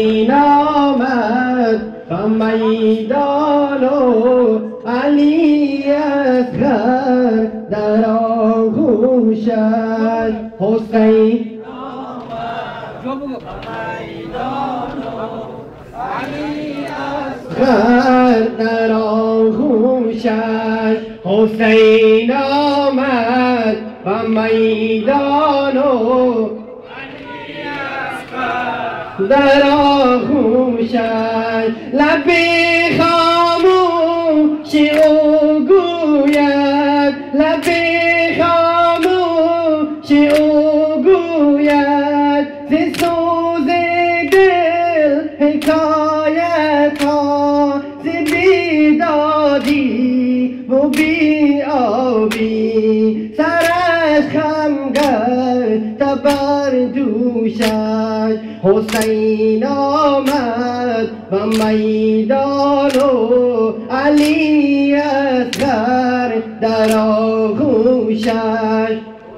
حسین آمد و میدان و علی اصغر در آغوشش. حسین آمد و میدان و علی اصغر در آغوشش. حسین آمد و میدان و در آغوشش. لب خاموشی او گوید، لب خاموشی او گوید، ز سوز دل حکایت ها، ز بیدادی و بی آبی، سرش خم گشت بر دوشش. حسین آمد و میدان و علی اصغر در آغوشش.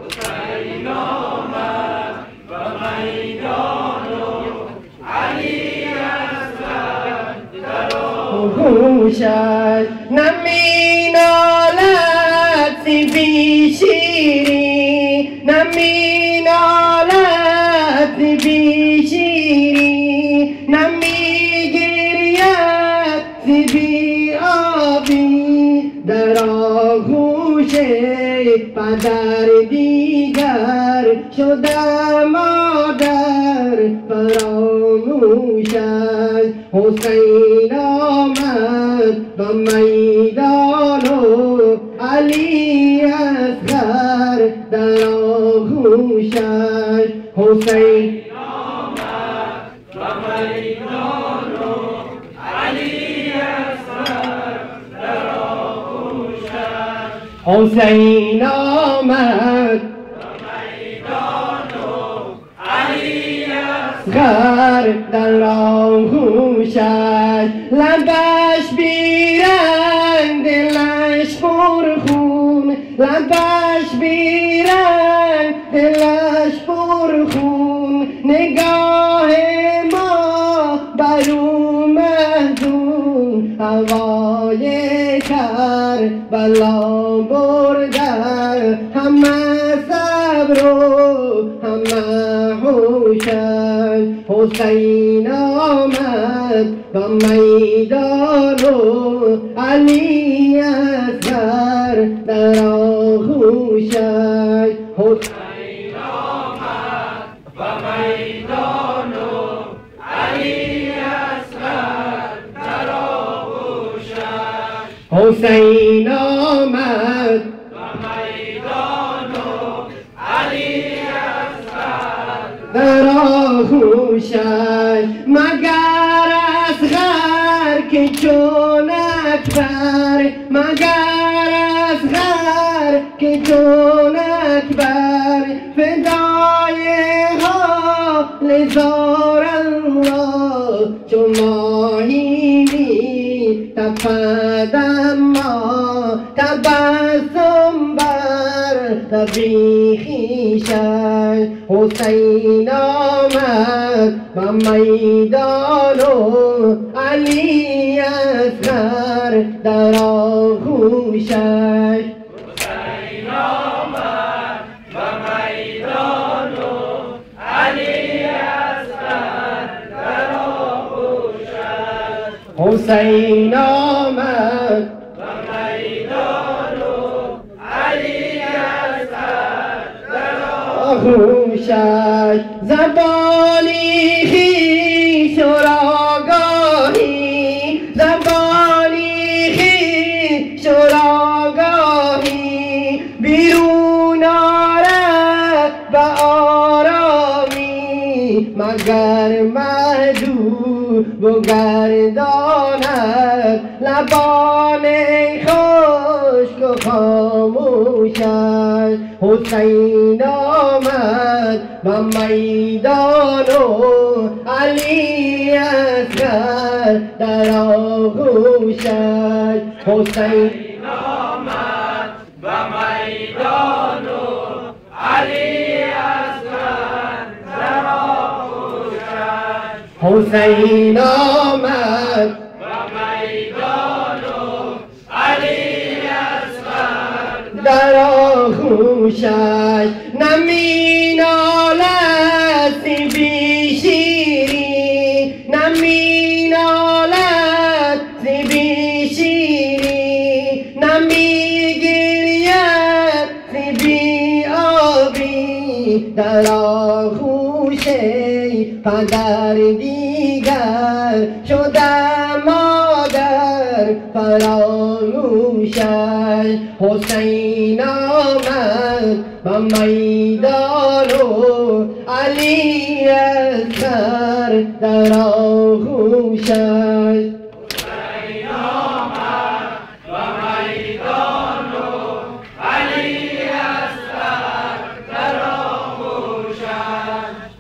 حسین آمد و میدان و علی اصغر در آغوشش. نمی نالد بی شیری، نمی نالد بی شیری، نمی گرید بی آبی، در آغوش پدر دیگر شده مادر فراموشش. حسین آمد و میدان و علی اصغر در آغوشش. حسین آمد و میدان و علی اصغر در آغوشش. حسین آمد و میدان و علی اصغر در آغوشش. لبش بیرنگ دلش پرخون، لبش بیرنگ دلش پرخون، نگاه ما بر او محزون، هوای کربلا برده همه صبر و همه هوشش. حسین آمد و میدان و علی اصغر در آغوشش. حسین آمد و میدان و علی اصغر در آغوشش. حسین آمد و میدان و علی اصغر در آغوشش. مگر اصغر که چون اکبر، مگر اصغر که چون اکبر، فدای حال زار الله، چو ماهی می تپد اما تبسم بر لبی خویشش. حسین آمد و میدان و علی اصغر در آغوشش. حسین آمد و میدان و علی اصغر در آغوشش. حسین آمد و میدان و علی اصغر در آغوشش. زبانی خویش و آگاهی، زبانی خویش و آگاهی، بیرون آرد و آرامی، مگر محجوب و گرداند لبان خشک و خاموشش. حسین آمد و میدان و علی اصغر در آغوشش. حسین آمد و میدان و علی اصغر در آغوشش. حسین آمد و میدان و علی اصغر در آغوشش نمی نالد بی شیری نمی نالد بی شیری نمی گرید بی آبی در آغوش پدر دیگر شدم مادر فراموشش حسین آمد و میدان و علی اصغر در آغوشش حسین آمد و میدان و علی اصغر در آغوشش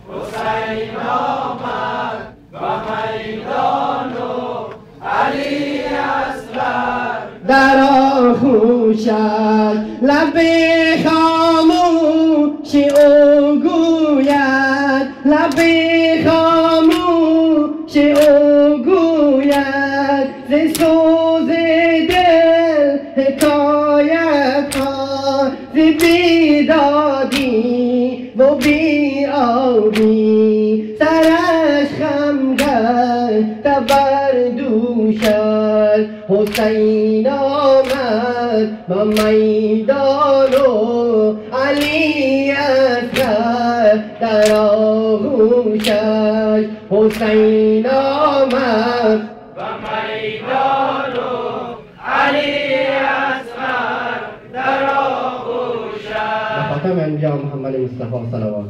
حسین آمد و میدان و علی اصغر در آغوشش لب خاموشی او گوید لب خاموشی او گوید ز سوز دل حکایت ها ز بیدادی و بی آبی سرش خم گشت بر دوشش حسین آمد و میدان و علی اصغر در آغوشش حسین آمد و میدان و علی اصغر در آغوشش به خاتم انبیا محمد مصطفی صلوات